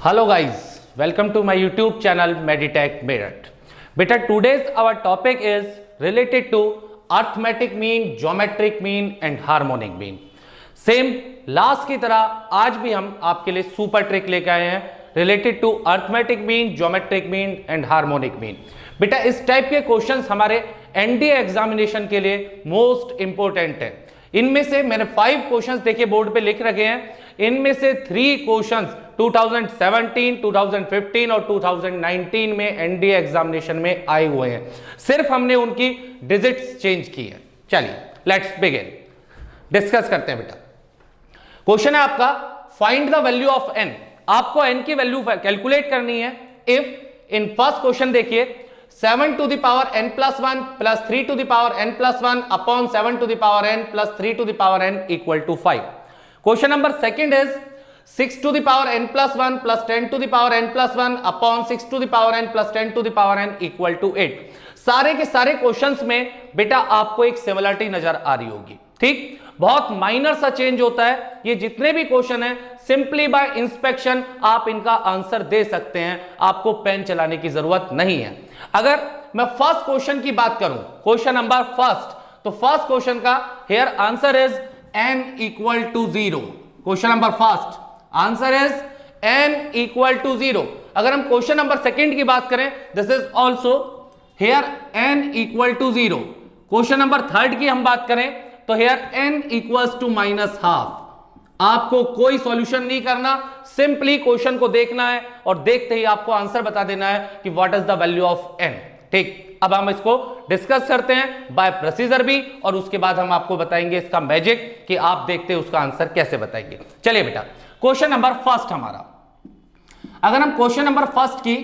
Hello guys, welcome to my YouTube channel Meditech Meerut. Beta, today's our topic is related to arithmetic mean, geometric mean and harmonic mean. Same last की तरह आज भी हम आपके लिए super trick लेके आए हैं related to arithmetic mean, geometric mean and harmonic mean. बेटा इस टाइप के क्वेश्चंस हमारे एनडीए एग्जामिनेशन के लिए मोस्ट इंपॉर्टेंट है. इनमें से मैंने 5 क्वेश्चंस देखिए बोर्ड पे लिख रखे हैं. इनमें से 3 क्वेश्चंस 2017, 2015 और 2019 में एनडीए एग्जामिनेशन में आए हुए हैं. सिर्फ हमने उनकी डिजिट्स चेंज की है. चलिए लेट्स बिगिन, डिस्कस करते हैं. बेटा क्वेश्चन है आपका, find the value of n. आपको एन की वैल्यू कैलकुलेट करनी है. इफ इन फर्स्ट क्वेश्चन देखिए 7 to the power n plus 1 plus 3 to the power n plus 1 upon 7 to the power n plus 3 to the power n equal to 5. Question number second is 6 to the power n plus 1 plus 10 to the power n plus 1 upon 6 to the power n plus 10 to the power n equal to 8. सारे के सारे questions में बेटा आपको एक similarity नजर आ रही होगी. ठीक, बहुत माइनर सा चेंज होता है. ये जितने भी क्वेश्चन है सिंपली बाय इंस्पेक्शन आप इनका आंसर दे सकते हैं. आपको पेन चलाने की जरूरत नहीं है. अगर मैं फर्स्ट क्वेश्चन की बात करूं, क्वेश्चन नंबर फर्स्ट, तो फर्स्ट क्वेश्चन का here answer is n equal to 0. Question number first answer is n equal to 0. अगर हम क्वेश्चन नंबर सेकंड की बात करें, this is also here n equal to 0. Question number third की हम बात करें तो हियर n इक्वल्स टू -12. आपको कोई सॉल्यूशन नहीं करना, सिंपली क्वेश्चन को देखना है और देखते ही आपको आंसर बता देना है कि what is the value of n. ठीक, अब हम इसको डिस्कस करते हैं बाय प्रोसीजर भी, और उसके बाद हम आपको बताएंगे इसका मैजिक कि आप देखते उसका आंसर कैसे बताएंगे. चलिए बेटा क्वेश्चन नंबर फर्स्ट हमारा, अगर हम क्वेश्चन नंबर फर्स्ट की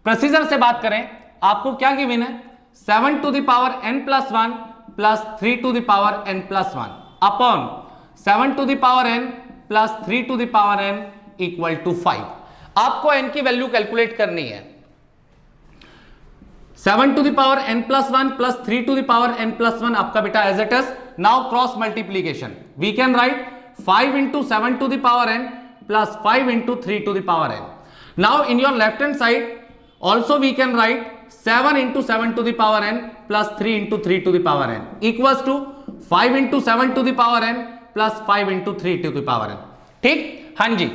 प्रोसीजर से बात करें, आपको क्या गिवन है 7 to the power n plus 1 plus 3 to the power n plus 1 upon 7 to the power n plus 3 to the power n equal to 5. आपको n की वैल्यू कैलकुलेट करनी है. 7 to the power n plus 1 plus 3 to the power n plus 1 आपका बेटा as it is. Now cross multiplication, we can write 5 into 7 to the power n plus 5 into 3 to the power n. Now in your left hand side also we can write 7 into 7 to the power n plus 3 into 3 to the power n equals to 5 into 7 to the power n plus 5 into 3 to the power n. ठीक, हाँ जी,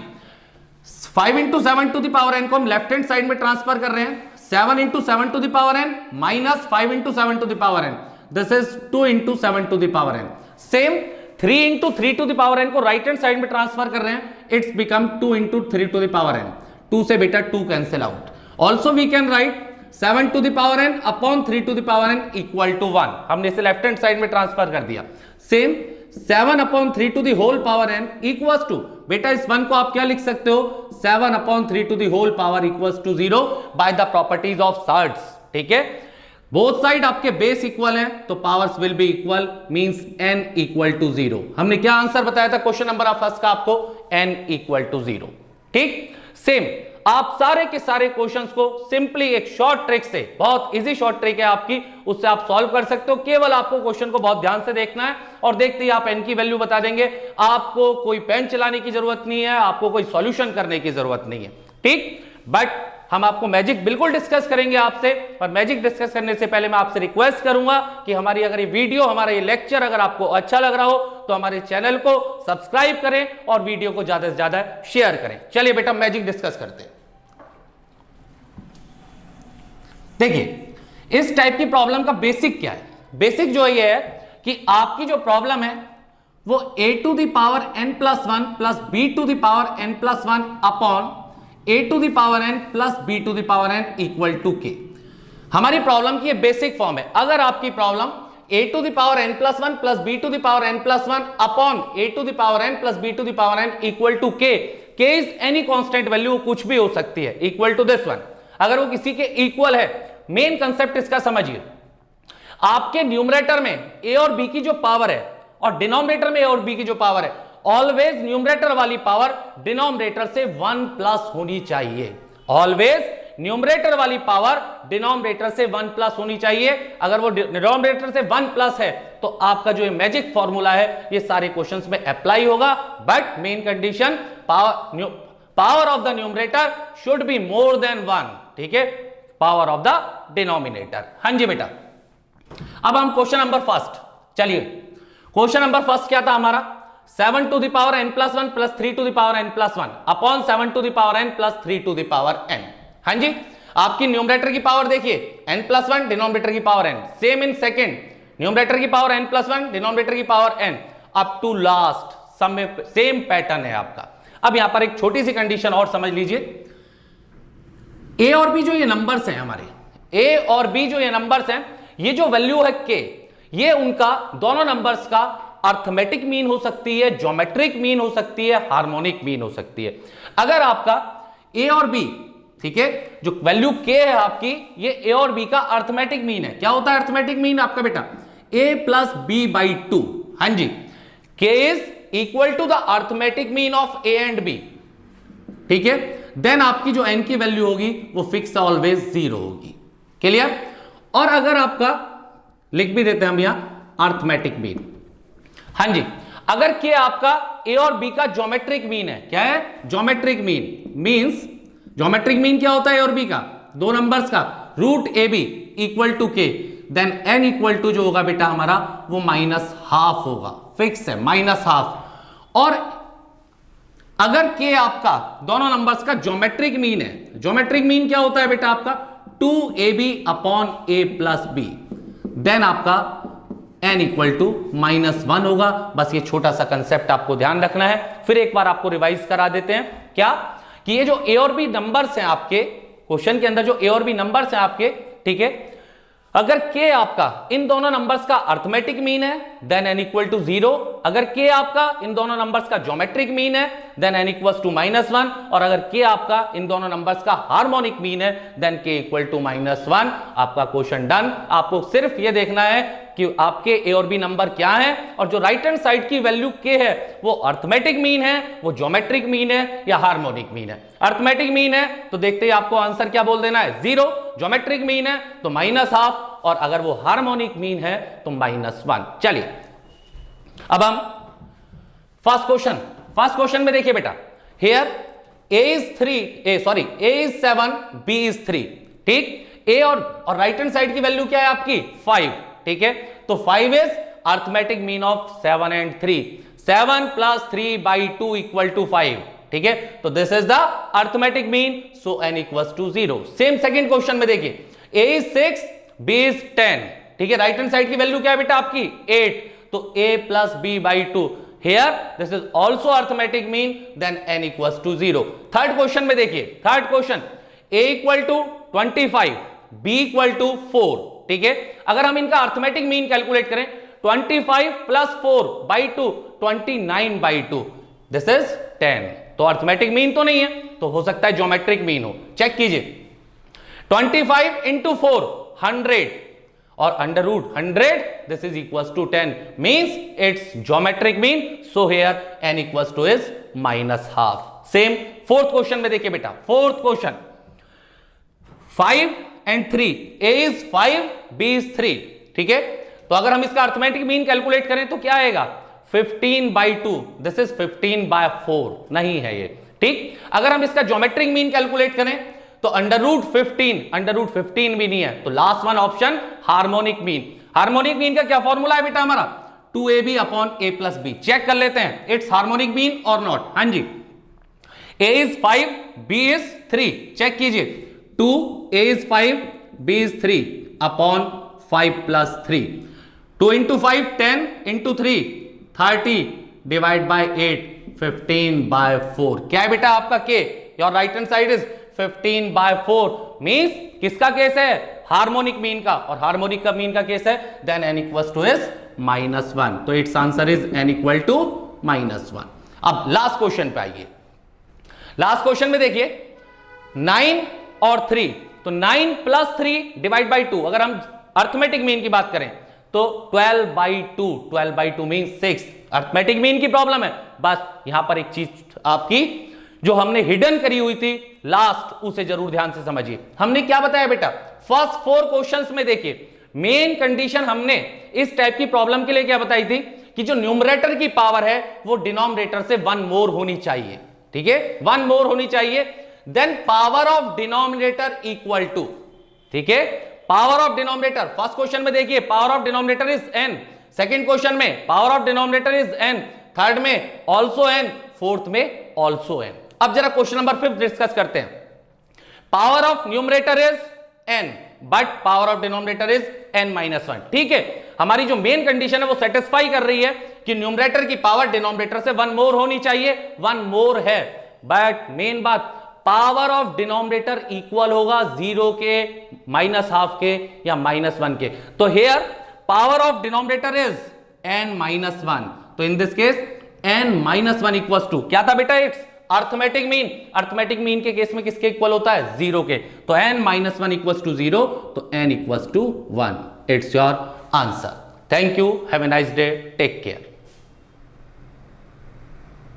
5 into 7 to the power n को हम left hand side में transfer कर रहे हैं. 7 into 7 to the power n minus 5 into 7 to the power n, this is 2 into 7 to the power n. Same 3 into 3 to the power n को right hand side में transfer कर रहे हैं. It's become 2 into 3 to the power n. 2 से बेटा 2 cancel out. Also we can write 7 to the power n upon 3 to the power n equal to 1. हमने इसे left hand side में transfer कर दिया. Same 7 upon 3 to the whole power n equals to, बेटा इस 1 को आप क्या लिख सकते हो 7 upon 3 to the whole power equals to 0 by the properties of surds. ठीक है, बोथ साइड आपके बेस इक्वल हैं तो powers will be equal, means n equal to 0. हमने क्या आंसर बताया था क्वेश्चन नंबर फर्स्ट का आपको, n इक्वल टू 0. ठीक, सेम आप सारे के सारे क्वेश्चंस को सिंपली एक शॉर्ट ट्रिक से, बहुत इजी शॉर्ट ट्रिक है आपकी, उससे आप सॉल्व कर सकते हो. केवल आपको क्वेश्चन को बहुत ध्यान से देखना है और देखते ही आप एन की वैल्यू बता देंगे. आपको कोई पेन चलाने की जरूरत नहीं है, आपको कोई सॉल्यूशन करने की जरूरत नहीं है. ठीक, बट हम आपको मैजिक बिल्कुल डिस्कस करेंगे आपसे. और मैजिक डिस्कस करने से पहले मैं आपसे रिक्वेस्ट करूंगा कि हमारी अगर ये वीडियो, हमारा ये लेक्चर अगर आपको अच्छा लग रहा हो तो हमारे चैनल को सब्सक्राइब करें और वीडियो को ज्यादा से ज्यादा शेयर करें. चलिए बेटा मैजिक डिस्कस करते हैं. देखिए इस टाइप की प्रॉब्लम का बेसिक क्या है. बेसिक जो ये है कि आपकी जो प्रॉब्लम है वो a to the power n plus 1 plus b to the power n plus 1 upon a to the power n plus b to the power n equal to k. हमारी प्रॉब्लम की ये बेसिक फॉर्म है. अगर आपकी problem a to the power n plus 1 plus b to the power n plus 1 upon a to the power n plus b to the power n equal to k, k is any constant value, कुछ भी हो सकती है, equal to this one. अगर वो किसी के equal है, मेन कंसेप्ट इसका समझिए. आपके न्यूमरेटर में a और b की जो पावर है और डिनोमिनेटर में a और b की जो पावर है, ऑलवेज न्यूमरेटर वाली पावर डिनोमिनेटर से 1 प्लस होनी चाहिए. ऑलवेज न्यूमरेटर वाली पावर डिनोमिनेटर से 1 प्लस होनी चाहिए. अगर वो डिनोमिनेटर से 1 प्लस है तो आपका जो मैजिक फॉर्मूला है ये सारे क्वेश्चंस में अप्लाई होगा. But main condition power of the numerator should be more than 1, ठीक है, पावर ऑफ द डिनोमिनेटर। हाँ जी बेटा, अब हम क्वेश्चन नंबर फर्स्ट, चलिए क्वेश्चन नंबर फर्स्ट क्या था हमारा, 7 to the power n plus 1 plus 3 to the power n plus 1 upon 7 to the power n plus 3 to the power n। हाँ जी, आपकी न्यूमरेटर की पावर देखिए n plus 1, डिनोमिनेटर की power n, same in second, numerator की power n plus 1, denominator की power n, up to last सब में same pattern है आपका। अब यहां पर एक छोटी सी कंडीशन और समझ लीजिए, a और b जो ये नंबर्स हैं हमारे, a और b जो ये नंबर्स हैं, ये जो वैल्यू है k, ये उनका दोनों नंबर्स का अर्थमेटिक मीन हो सकती है, ज्योमेट्रिक मीन हो सकती है, हार्मोनिक मीन हो सकती है। अगर आपका a और b, ठीक है, जो वैल्यू k है आपकी, ये a और b का अर्थमेटिक मीन है। क्या होता है अर्थमेटिक मीन आपका बेटा, a प्लस b बाई 2। हाँ जी, k is equal to the arithmetic mean of a and b, ठीक है, देन आपकी जो n की वैल्यू होगी वो फिक्स ऑलवेज 0 होगी। क्लियर? और अगर आपका लिख भी देते हैं हम यहां अर्थमेटिक मीन। हाँ जी, अगर k आपका a और b का ज्योमेट्रिक मीन है, क्या है geometric mean, means geometric mean क्या होता है a और b का, दो नंबर्स का, root A B equal to k, then n equal to जो होगा बेटा हमारा वो -½ होगा, फिक्स है -½ और अगर k आपका दोनों नंबर्स का ज्योमेट्रिक मीन है, ज्योमेट्रिक मीन क्या होता है बेटा आपका 2ab upon a plus b, then आपका n इक्वल टू -1 होगा। बस ये छोटा सा कंसेप्ट आपको ध्यान रखना है। फिर एक बार आपको रिवाइज करा देते हैं, क्या कि ये जो a और b नंबर्स हैं आपके क्वेश्चन के अंदर, जो a और b नंबर्स हैं आपके, ठीक है, अगर k आपका इन दोनों नंबर्स का अर्थमेटिक मीन है देन n इक्वल टू 0, अगर k आपका इन दोनों नंबर्स का ज्योमेट्रिक मीन है देन n इक्वल टू -1, और अगर k आपका इन दोनों नंबर्स का हार्मोनिक मीन है देन k इक्वल टू -1। आपका क्वेश्चन डन। आपको सिर्फ ये देखना है कि आपके a और b नंबर क्या है, और जो राइट हैंड साइड की वैल्यू k है वो अर्थमेटिक मीन है, वो ज्योमेट्रिक मीन है या हार्मोनिक मीन है। अर्थमेटिक मीन है तो देखते ही आपको आंसर क्या बोल देना है 0, ज्योमेट्रिक मीन है तो -½ और अगर वो हार्मोनिक मीन है तो -1। चलिए अब हम फर्स्ट क्वेश्चन में देखिए बेटा, here a is 7, b is 3, ठीक, a और राइट हैंड साइड की वैल्यू क्या है आपकी 5, ठीक है, तो 5 is arithmetic mean of 7 and 3, 7 plus 3 by 2 equal to 5, ठीक है, तो this is the arithmetic mean, so n equals to 0। Same second question में देखिए, a is 6, b is 10, ठीक है, राइट हैंड साइड की वैल्यू क्या है बेटा आपकी 8, तो a plus b by 2, here this is also arithmetic mean, then n equals to 0। Third question में देखिए, third question a equal to 25, b equal to 4, ठीक है, अगर हम इनका अर्थमेटिक मीन कैलकुलेट करें 25 plus 4 by 2 29 by 2, this is 10, तो arithmetic mean तो नहीं है, तो हो सकता है ज्योमेट्रिक मीन हो। चेक कीजिए, 25 इंटू 4 100 और under root 100, this is equals to 10, means it's geometric mean, so here n equals to is -½ same fourth question में देखिए बेटा, fourth question 5 and 3, a is 5, b is 3, ठीक है, तो अगर हम इसका अर्थमेटिक मीन कैलकुलेट करें तो क्या आएगा 15 बाई 2, दिस इज 15 बाय 4, नहीं है ये, ठीक। अगर हम इसका ज्योमेट्रिक मीन कैलकुलेट करें तो अंडर रूट 15 भी नहीं है, तो last one option harmonic mean. Harmonic mean का क्या फॉर्मूला है बेटा हमारा 2ab upon a plus b। Check कर लेते हैं इट्स हार्मोनिक मीन और नॉट। हाँ जी, a is 5, b is 3, check कीजिए 2a is 5, b is 3 upon 5 plus 3, 2 into 5 10 into 3 30 divide by 8 15 by 4। क्या है बेटा आपका k, your right hand side is 15 by 4, means किसका केस है हार्मोनिक मीन का, और हार्मोनिक का मीन का केस है then n equals to is -1, तो it's answer is n equal to -1। अब लास्ट क्वेश्चन पे आइए, लास्ट क्वेश्चन में देखिए 9 और 3, तो 9 प्लस 3 डिवाइड बाई 2, अगर हम अर्थमेटिक मीन की बात करें तो 12 बाई 2 मीन 6, अर्थमेटिक मीन की प्रॉब्लम है। बस यहां पर एक चीज आपकी जो हमने हिडन करी हुई थी लास्ट, उसे जरूर ध्यान से समझिए। हमने क्या बताया बेटा, फर्स्ट 4 क्वेश्चंस में देखिए मेन कंडीशन हमने इस टाइप की प्रॉब्लम के लिए क्या बताई थी कि जो न्यूमरेटर की पावर है वो डिनोमिनेटर से 1 मोर होनी चाहिए, ठीक है, 1 मोर होनी चाहिए। Then power of denominator equal to, ठीक है, power of denominator first question में देखिए power of denominator is n, second question में power of denominator is n, third में ऑल्सो n, फोर्थ में ऑल्सो n। अब जरा क्वेश्चन नंबर 5 डिस्कस करते हैं। Power of numerator is n but power of denominator is n-1। ठीक है, हमारी जो मेन कंडीशन है वो सेटिस्फाई कर रही है कि न्यूमरेटर की पावर डिनोमिनेटर से 1 मोर होनी चाहिए, 1 मोर है, बट मेन बात पावर ऑफ डिनोमिनेटर इक्वल होगा 0 के, -½ के या -1 के। तो here power of denominator is n-1, तो in this case n-1 equals to क्या था बेटा, it's arithmetic mean. Arithmetic mean के केस में किसके इक्वल होता है, 0 के, तो n-1 इक्वल्स टू 0, तो n equals to 1। It's your answer. Thank you, have a nice day, take care.